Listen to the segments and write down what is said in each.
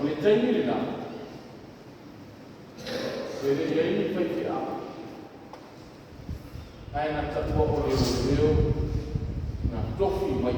le taimi le nā. E le Faifeau. Ai nā tatua o leo nā tofi mai.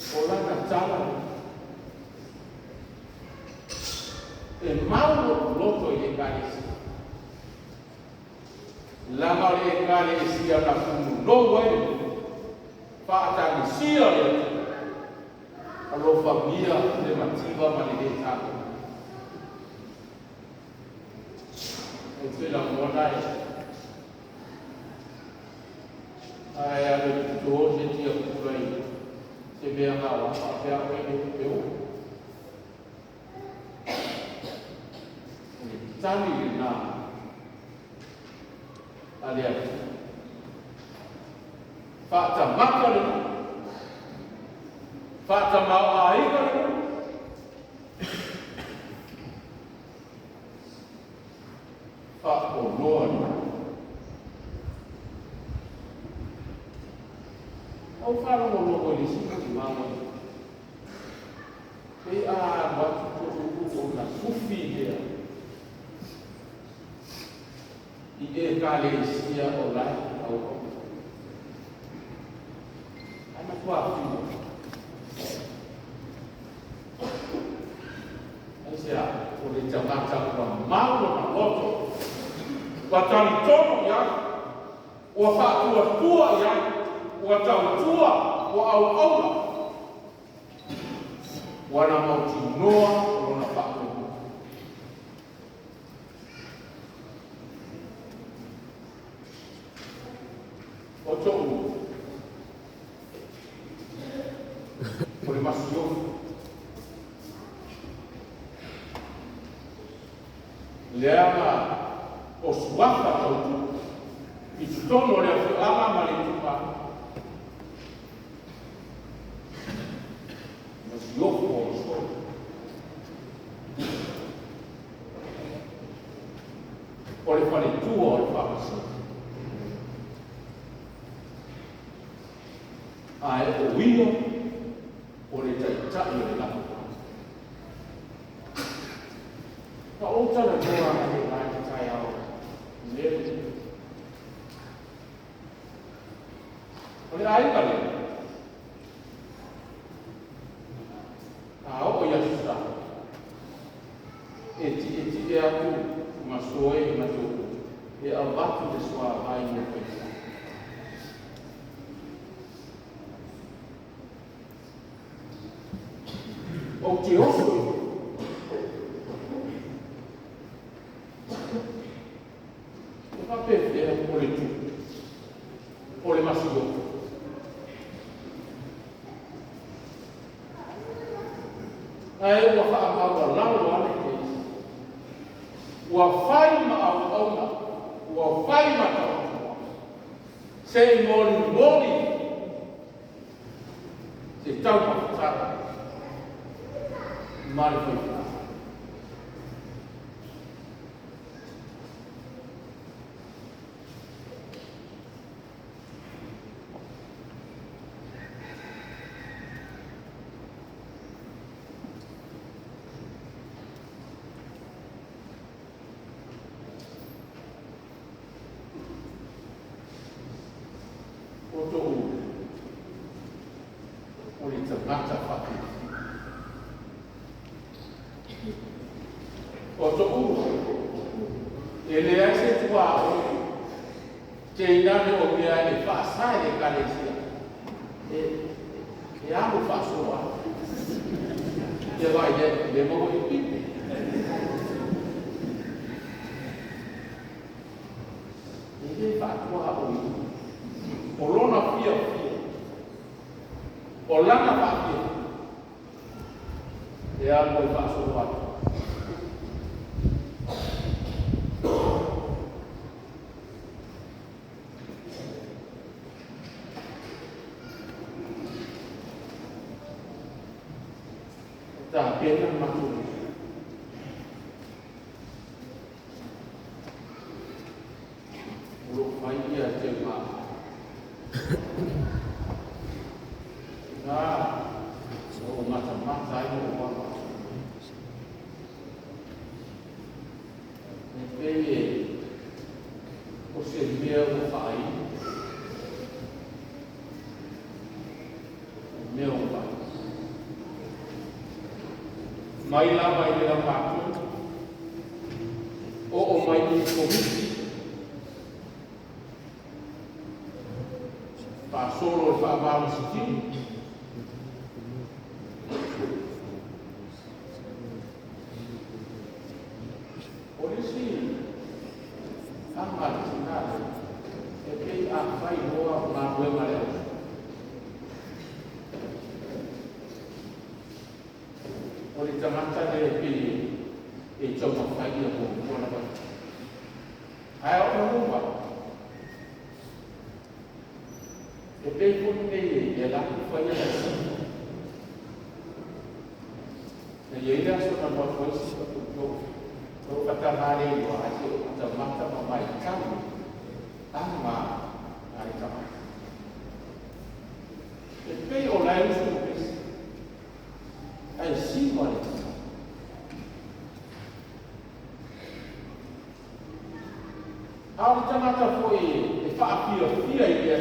O lana tala e mau loto i e kālesi. Langa le e kālesi a na kunu no wai whaatani sia le alofa mia le mativa ma le tāku. E te la mwana ai ale tō se tia kurai se mea ngā wā pēa koe e peo. Tani le nā ale atu. Whaata maka le nā. Whaata mau a ika le nā. Whaata o noa le nā. Au wharongo loko le sika ki māmai. Pei a watu o na kuwhi hea. I e kāle isia o lai au au. Ana kua whiu. Aisea, o le tamata kua mauro na loto. Kua tani tono ia. Ua whaatua tua ia. Ua tau tua o au aula. Wana mauti noa o na whaatua. O tōu. O le masio. Leanga o suaka tau. I tutono le afuama ma le tupa. Masio o so. O le fale tua o le whakasio. A e o wino o le taitai o le lako. Ka o tana noa a he lai te tai ao. Lele. O le aika le. A o Yesusa. E ti e aku masoe na tōku. E a watu te soa ai me pēsa. O te oso e whapewhe o le tu o le masio ai ua whaamaua lau ane keis ua whai ma au auna ua whai ma tau se moli se tau mawhatara Mari Faifeau. O tōu o le tangata whaki. O tōu, e lea se tua o te inane o mea e whaasai e kalesia. E amu whaasoa. E vai le mo i pipi. E le whaatua o i. O lona pia pia. O lana whaapia. E amu i whaasoa. Ta pena matu. Lo fai ia te ma. o mata ai o wa. E o se mea o fai. Mea o fai. Mai la mai le la matu. O mai ni komiti. Pa solo fa ba siti. Polisi ama tinā e pei a fai hoa ma we mare. Ori tamata le pei e toma fai ia ko na ba. Ai o no ba. E pei pun nei e la fai ia si. Na ye ia so na ba fai si ko o kata hari wa ati o mata mai kami ama ai kama e pei o lai su pes ai si mare au tamata foi e fa fia i e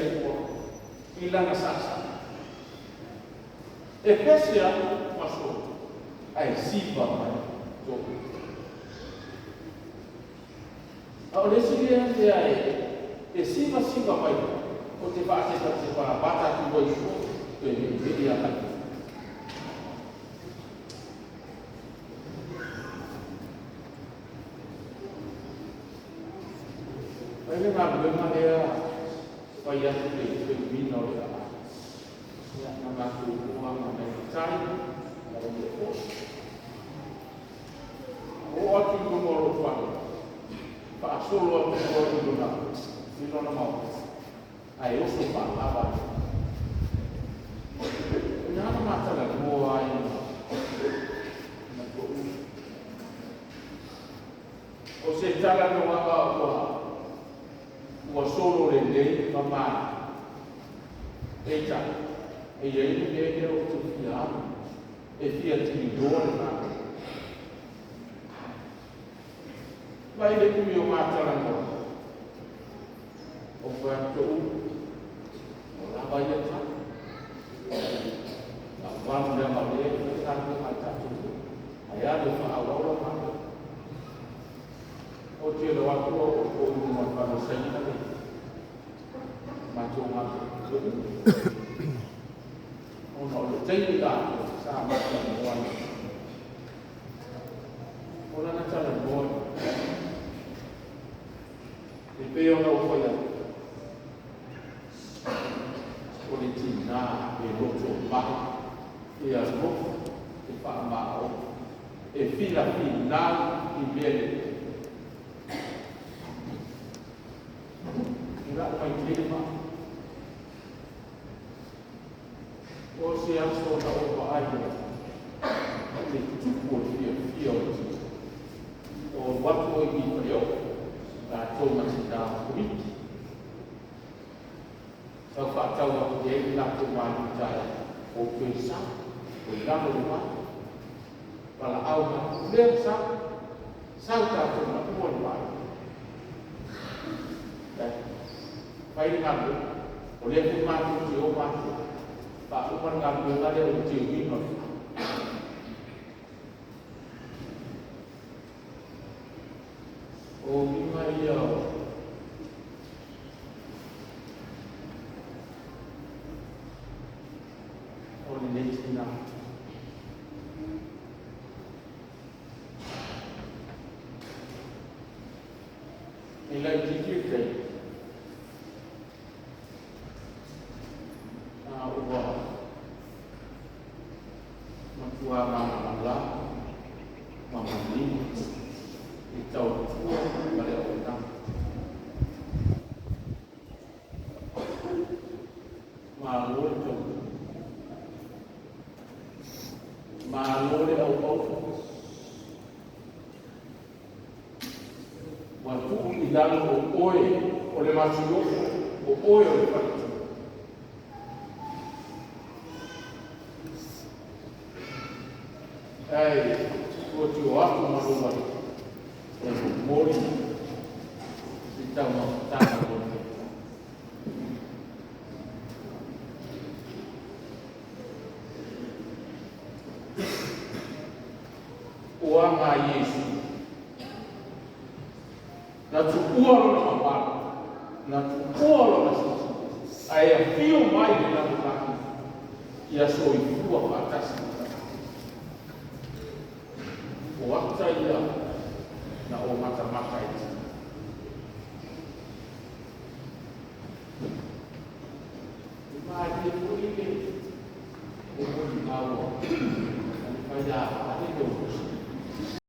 i lana sasa e pesia maso ai si ba mai to o le siria te ai e siva mai o te va se para bata tu voi su e mi vedi a ta Ele na maneira vai a te vino le ya na ma tu uma na tai na o atu no moro fa pa solo a pessoa do nada, e não na mão. Aí eu sou para lá, vai. Não mata na boa aí. Você está lá no solo de mamá. Eita, e aí eu estou fiado, e fiat na vai le ku yo mata la mo o fa to o la ba ya ta la ba mo ma le ta ko ata tu aya do fa awa lo ma o te lo wa ko o mo fa no sai ta ma to ma o no le te ta sa ma ta mo wa o la na ta la mo e peo na ufoia o le tinā e roto mahi e a rofo e whaamao e whina i mele i rao mai tirima o se aso na opa aia le tupu o fia o watu o i pareo la toma da politi sa fa tau e la toma da o pensa o la mo para au le sa ta toma mo ma pai na o le toma ti o ma pa o ma nga mo na le o ti wi no o mi mai o le tinā e la tikite a o wa ma tua ma la ma ni e tau tua ma le o ta ma lo to ma lo le o wa tu i dalo o oe o le masiofo o oe o le paritu Ai, o tio aku maruma e mori i tama tana mori. O ama Yesu na tukualo na mapana na tukualo na sisi ai a fio mai na mutaki ia soifua patasi